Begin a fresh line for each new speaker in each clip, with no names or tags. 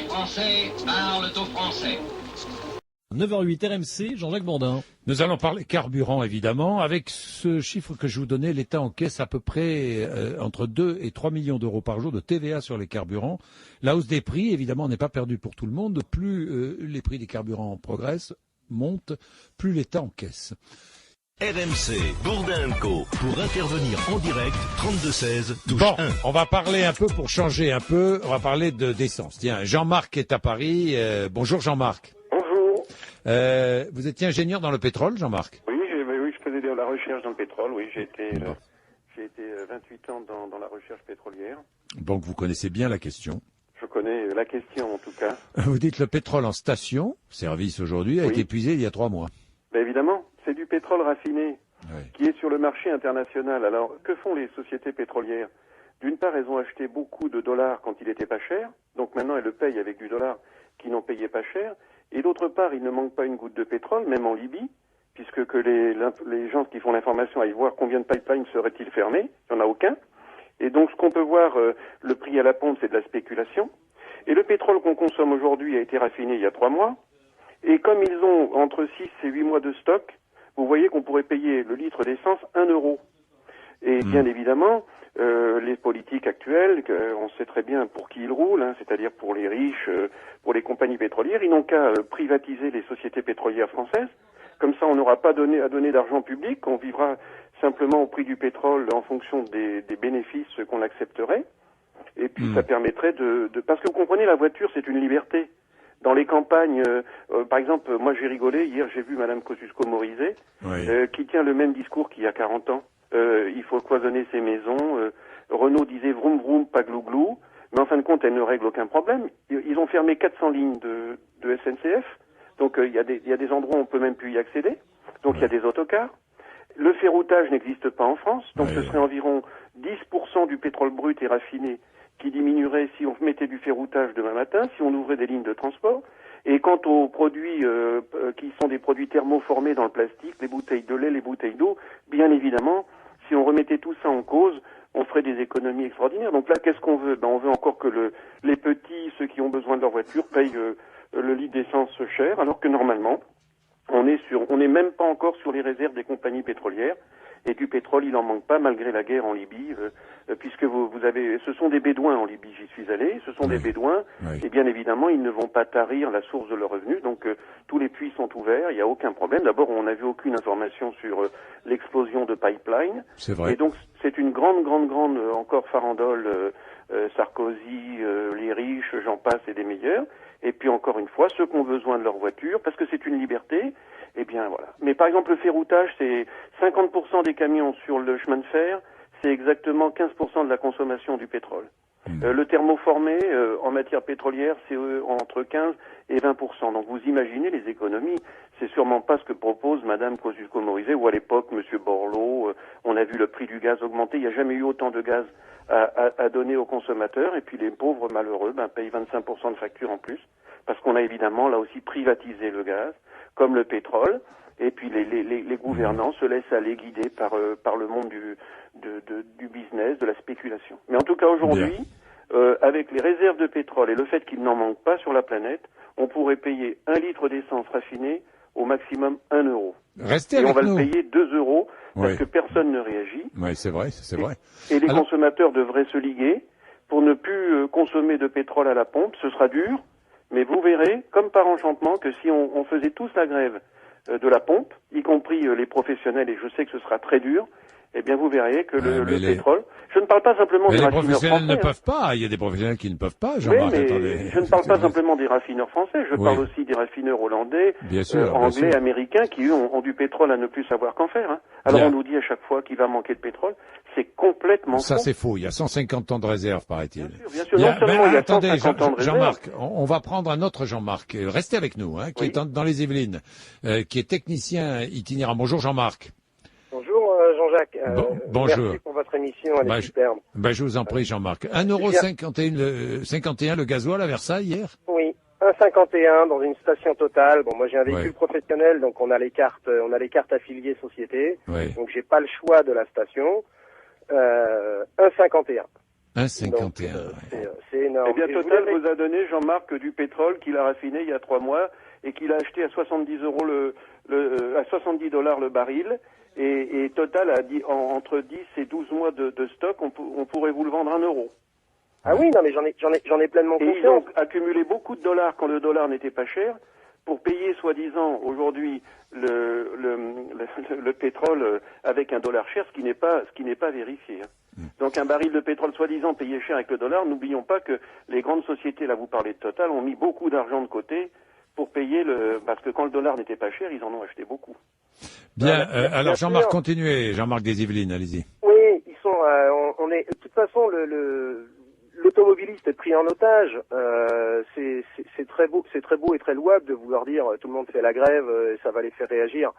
Français parlent aux Français.
9h08 RMC, Jean-Jacques Bourdin.
Nous allons parler carburant, évidemment. Avec ce chiffre que je vous donnais, l'État encaisse à peu près entre 2 et 3 millions d'euros par jour de TVA sur les carburants. La hausse des prix, évidemment, n'est pas perdue pour tout le monde. Plus les prix des carburants progressent, montent, plus l'État encaisse.
RMC, Bourdin & Co. Pour intervenir en direct, 32-16, touche
Bon,
1.
on va parler un peu, pour changer un peu, on va parler d'essence. Tiens, Jean-Marc est à Paris. Bonjour Jean-Marc.
Bonjour.
Vous étiez ingénieur dans le pétrole, Jean-Marc?
Oui, je faisais de la recherche dans le pétrole. Oui, j'ai été 28 ans dans la recherche pétrolière.
Donc vous connaissez bien la question.
Je connais la question en tout cas.
Vous dites le pétrole en station, service aujourd'hui, a été épuisé il y a 3 mois.
Ben évidemment, c'est du pétrole raffiné qui est sur le marché international. Alors, que font les sociétés pétrolières? D'une part, elles ont acheté beaucoup de dollars quand il était pas cher. Donc maintenant, elles le payent avec du dollar qui n'en payait pas cher. Et d'autre part, il ne manque pas une goutte de pétrole, même en Libye, puisque que les gens qui font l'information aillent voir combien de pipelines seraient-ils fermés. Il n'y en a aucun. Et donc, ce qu'on peut voir, le prix à la pompe, c'est de la spéculation. Et le pétrole qu'on consomme aujourd'hui a été raffiné il y a 3 mois. Et comme ils ont entre 6 et 8 mois de stock, vous voyez qu'on pourrait payer le litre d'essence 1 euro. Et bien évidemment, les politiques actuelles, on sait très bien pour qui ils roulent, c'est-à-dire pour les riches, pour les compagnies pétrolières, ils n'ont qu'à privatiser les sociétés pétrolières françaises. Comme ça, on n'aura pas à donner d'argent public, on vivra simplement au prix du pétrole en fonction des bénéfices qu'on accepterait. Et puis ça permettrait parce que vous comprenez, la voiture, c'est une liberté. Dans les campagnes, par exemple, moi j'ai rigolé, hier j'ai vu Madame Kosciusko-Morizet, qui tient le même discours qu'il y a 40 ans. Il faut cloisonner ses maisons. Renault disait vroom vroom, pas glou glou. Mais en fin de compte, elle ne règle aucun problème. Ils ont fermé 400 lignes de SNCF. Donc il y a des endroits où on peut même plus y accéder. Donc il y a des autocars. Le ferroutage n'existe pas en France. Donc ce serait environ 10% du pétrole brut et raffiné qui diminuerait si on mettait du ferroutage demain matin, si on ouvrait des lignes de transport. Et quant aux produits qui sont des produits thermoformés dans le plastique, les bouteilles de lait, les bouteilles d'eau, bien évidemment, si on remettait tout ça en cause, on ferait des économies extraordinaires. Donc là, qu'est-ce qu'on veut? On veut encore que les petits, ceux qui ont besoin de leur voiture, payent le litre d'essence cher, alors que normalement, on n'est même pas encore sur les réserves des compagnies pétrolières. Et du pétrole, il en manque pas malgré la guerre en Libye, puisque ce sont des bédouins en Libye, j'y suis allé, ce sont des bédouins, et bien évidemment, ils ne vont pas tarir la source de leurs revenus, donc tous les puits sont ouverts, il n'y a aucun problème. D'abord, on n'a vu aucune information sur l'explosion de pipeline,
c'est vrai.
Et donc c'est une grande encore farandole, Sarkozy, les riches, j'en passe et des meilleurs, et puis encore une fois, ceux qui ont besoin de leur voiture, parce que c'est une liberté. Eh bien, voilà. Mais par exemple, le ferroutage, c'est 50% des camions sur le chemin de fer, c'est exactement 15% de la consommation du pétrole. Le thermoformé, en matière pétrolière, c'est entre 15 et 20%. Donc vous imaginez les économies. C'est sûrement pas ce que propose Madame Kosciusko-Morizet, ou à l'époque, Monsieur Borloo. On a vu le prix du gaz augmenter. Il n'y a jamais eu autant de gaz à donner aux consommateurs. Et puis les pauvres malheureux payent 25% de facture en plus. Parce qu'on a évidemment, là aussi, privatisé le gaz, comme le pétrole, et puis les gouvernants se laissent aller guider par le monde du business, de la spéculation. Mais en tout cas aujourd'hui, avec les réserves de pétrole et le fait qu'il n'en manque pas sur la planète, on pourrait payer 1 litre d'essence raffinée au maximum 1 euro.
Restez
et
avec
on va
nous.
le payer 2 euros parce que personne ne réagit.
Oui, c'est vrai, c'est vrai.
Et les consommateurs devraient se liguer pour ne plus consommer de pétrole à la pompe. Ce sera dur. Mais vous verrez, comme par enchantement, que si on faisait tous la grève de la pompe, y compris les professionnels, et je sais que ce sera très dur, eh bien vous verrez que le pétrole... Je ne parle pas simplement des raffineurs français.
Les professionnels ne peuvent pas, il y a des professionnels qui ne peuvent pas,
Jean-Marc, attendez. Je ne parle pas simplement des raffineurs français, je parle aussi des raffineurs hollandais, anglais, américains, qui eux ont du pétrole à ne plus savoir qu'en faire. Alors on nous dit à chaque fois qu'il va manquer de pétrole, c'est complètement faux.
Ça c'est faux, il y a 150 ans de réserve, paraît-il.
Bien sûr, non seulement il y a 150 ans de réserve.
Jean-Marc, on va prendre un autre Jean-Marc, restez avec nous, qui est dans les Yvelines, qui est technicien itinérant. Bonjour Jean-Marc.
Bonjour Jean-Jacques.
Bonjour.
Merci pour votre émission, elle est superbe.
Je vous en prie Jean-Marc. 1,51 € le gasoil à Versailles hier?
Oui, 1,51 dans une station Total. Bon, moi j'ai un véhicule professionnel, donc on a les cartes affiliées société. Donc j'ai pas le choix de la station. 1,51.
1,51.
C'est énorme.
Eh bien, Total vous a donné, Jean-Marc, du pétrole qu'il a raffiné il y a 3 mois et qu'il a acheté à 70 euros à 70 $ le baril. Et Total a dit entre 10 et 12 mois de stock, on pourrait vous le vendre 1 euro.
Ah oui, non, mais j'en ai pleinement confiance.
Et ils ont accumulé beaucoup de dollars quand le dollar n'était pas cher pour payer, soi-disant, aujourd'hui, le pétrole avec un dollar cher, ce qui n'est pas vérifié. Donc un baril de pétrole, soi-disant, payé cher avec le dollar, n'oublions pas que les grandes sociétés, là vous parlez de Total, ont mis beaucoup d'argent de côté pour payer parce que quand le dollar n'était pas cher, ils en ont acheté beaucoup.
Bien, alors Jean-Marc, continuez. Jean-Marc des Yvelines, allez-y.
Oui, ils sont, on est, de toute façon, l'automobiliste est pris en otage. C'est très beau et très louable de vouloir dire tout le monde fait la grève et ça va les faire réagir.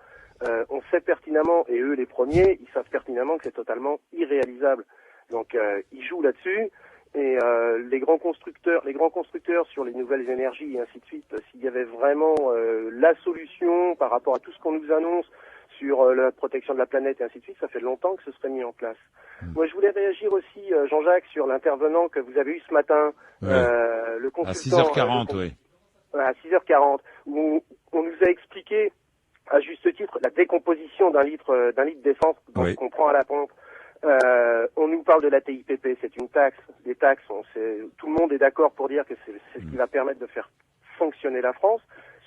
On sait pertinemment, et eux les premiers, ils savent pertinemment que c'est totalement irréalisable. Donc ils jouent là-dessus. Et les grands constructeurs sur les nouvelles énergies et ainsi de suite, s'il y avait vraiment la solution par rapport à tout ce qu'on nous annonce sur la protection de la planète et ainsi de suite, ça fait longtemps que ce serait mis en place. Moi, je voulais réagir aussi, Jean-Jacques, sur l'intervenant que vous avez eu ce matin, le consultant.
À 6h40, oui.
À 6h40, où on nous a expliqué, à juste titre, la décomposition d'un litre d'essence qu'on prend à la pompe. On nous parle de la TIPP, c'est une taxe. Les taxes, tout le monde est d'accord pour dire que c'est ce qui va permettre de faire fonctionner la France.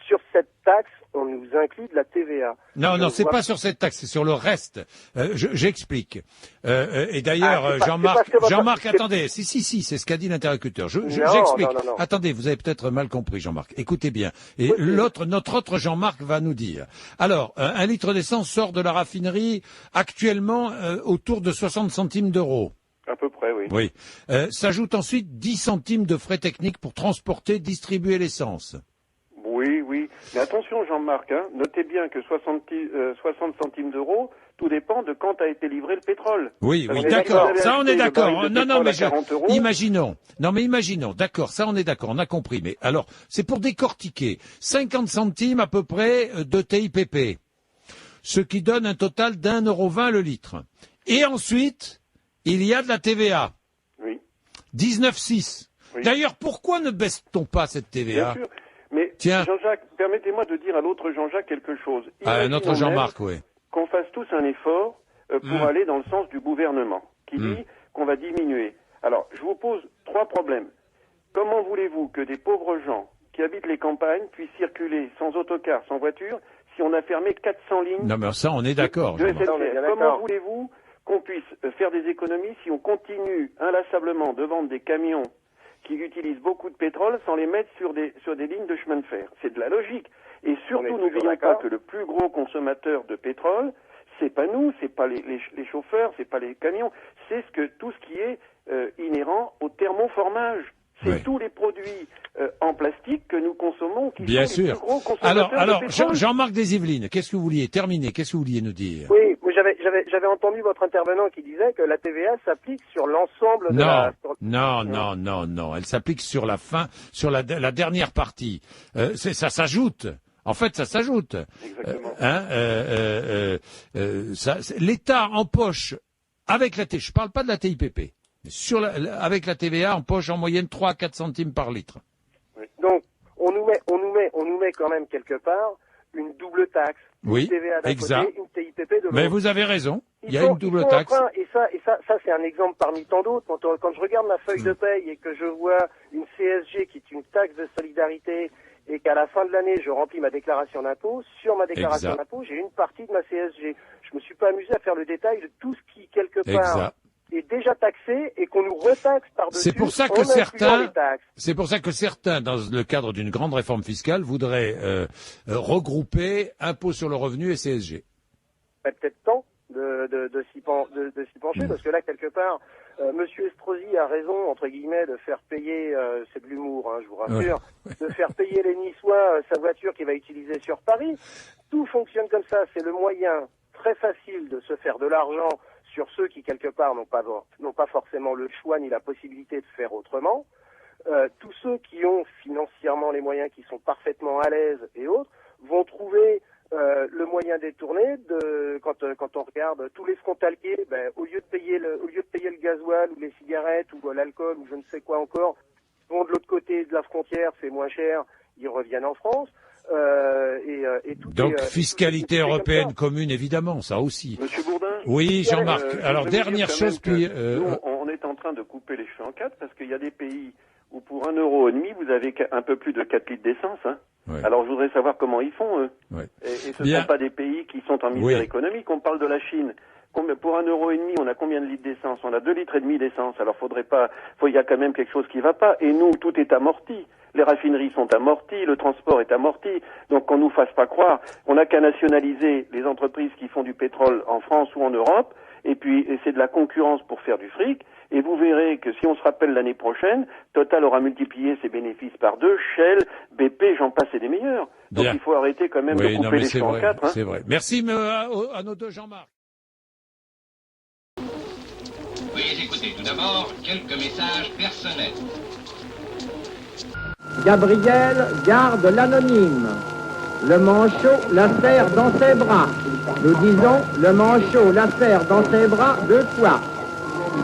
Sur cette taxe, on nous inclut de la TVA.
Non, c'est pas sur cette taxe, c'est sur le reste. J'explique. Et d'ailleurs, Jean-Marc, attendez. Si, c'est ce qu'a dit l'interlocuteur. J'explique. Non. Attendez, vous avez peut-être mal compris, Jean-Marc. Écoutez bien. Et notre autre Jean-Marc va nous dire. Alors, 1 litre d'essence sort de la raffinerie actuellement autour de 60 centimes d'euros.
À peu près, oui.
Oui. S'ajoute ensuite 10 centimes de frais techniques pour transporter, distribuer l'essence.
Oui. Mais attention, Jean-Marc, notez bien que 60 centimes d'euros, tout dépend de quand a été livré le pétrole.
Oui, d'accord. Ça, on est d'accord. Non, mais imaginons. Non, mais imaginons. D'accord, ça, on est d'accord. On a compris. Mais alors, c'est pour décortiquer. 50 centimes à peu près de TIPP. Ce qui donne un total d'1,20 € le litre. Et ensuite, il y a de la TVA.
Oui.
19,6. Oui. D'ailleurs, pourquoi ne baisse-t-on pas cette TVA?
Bien sûr. Mais Jean-Jacques, permettez-moi de dire à l'autre Jean-Jacques quelque chose.
Un autre Jean-Marc, oui.
Qu'on fasse tous un effort pour aller dans le sens du gouvernement, qui dit qu'on va diminuer. Alors, je vous pose 3 problèmes. Comment voulez-vous que des pauvres gens qui habitent les campagnes puissent circuler sans autocar, sans voiture, si on a fermé 400 lignes?
Non, mais ça, on est d'accord.
Comment voulez-vous qu'on puisse faire des économies si on continue inlassablement de vendre des camions qui utilisent beaucoup de pétrole sans les mettre sur des lignes de chemin de fer? C'est de la logique. Et surtout, n'oublions pas que le plus gros consommateur de pétrole, c'est pas nous, c'est pas les chauffeurs, c'est pas les camions, c'est tout ce qui est inhérent au thermoformage. C'est tous les produits en plastique que nous consommons qui sont les plus gros consommateurs de pétrole.
Jean-Marc des Yvelines, qu'est-ce que vous vouliez terminer? Qu'est-ce que vous vouliez nous dire?
Oui, j'avais entendu votre intervenant qui disait que la TVA s'applique sur l'ensemble de la...
Non. Elle s'applique sur la fin, sur la dernière partie. Ça s'ajoute. En fait, ça s'ajoute.
Exactement.
L'État empoche avec la je parle pas de la TIPP. Avec la TVA, on poche en moyenne 3 à 4 centimes par litre.
Oui. Donc, on nous met quand même quelque part une double taxe.
Oui,
une TVA d'un côté, une TIPP de l'autre.
Mais vous avez raison. Il y a une double taxe.
Et ça, c'est un exemple parmi tant d'autres. Quand je regarde ma feuille de paye et que je vois une CSG qui est une taxe de solidarité et qu'à la fin de l'année, je remplis ma déclaration d'impôt, sur ma déclaration d'impôt, j'ai une partie de ma CSG. Je me suis pas amusé à faire le détail de tout ce qui, quelque part, est déjà taxé et qu'on nous retaxe par-dessus.
C'est pour ça que certains, dans le cadre d'une grande réforme fiscale, voudraient regrouper impôt sur le revenu et CSG.
Peut-être temps de s'y pencher, parce que là, quelque part, Monsieur Estrosi a raison, entre guillemets, de faire payer, c'est de l'humour, je vous rassure, de faire payer les Niçois sa voiture qu'il va utiliser sur Paris. Tout fonctionne comme ça. C'est le moyen très facile de se faire de l'argent sur ceux qui, quelque part, n'ont pas forcément le choix ni la possibilité de faire autrement. Tous ceux qui ont financièrement les moyens, qui sont parfaitement à l'aise et autres, vont trouver le moyen détourné quand on regarde tous les frontaliers, au lieu de payer le gasoil ou les cigarettes ou l'alcool ou je ne sais quoi encore, vont de l'autre côté de la frontière, c'est moins cher, ils reviennent en France.
Donc fiscalité européenne commune, évidemment, ça aussi.
Monsieur Bourdin.
Oui, Jean-Marc. Alors dernière chose, puis
nous, on est en train de couper les cheveux en quatre parce qu'il y a des pays où pour 1,5 €, vous avez un peu plus de 4 litres d'essence. Hein.
Ouais.
Alors je voudrais savoir comment ils font, eux.
Ouais.
Et ce ne sont pas des pays qui sont en misère économique. On parle de la Chine. Pour 1,5 €, on a combien de litres d'essence? On a 2,5 litres d'essence. Alors il y a quand même quelque chose qui va pas. Et nous, tout est amorti. Les raffineries sont amorties, le transport est amorti. Donc qu'on nous fasse pas croire. On n'a qu'à nationaliser les entreprises qui font du pétrole en France ou en Europe. Et puis, c'est de la concurrence pour faire du fric. Et vous verrez que si on se rappelle l'année prochaine, Total aura multiplié ses bénéfices par 2, Shell, BP, j'en passe et des meilleurs. Donc il faut arrêter quand même de couper les cheveux en quatre. Hein.
C'est vrai. Merci à nos deux Jean-Marc.
Oui, écoutez, tout d'abord, quelques messages personnels.
Gabriel garde l'anonyme. Le manchot la serre dans ses bras. Nous disons, le manchot la serre dans ses bras 2 fois.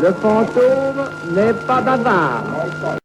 Le fantôme n'est pas bavard.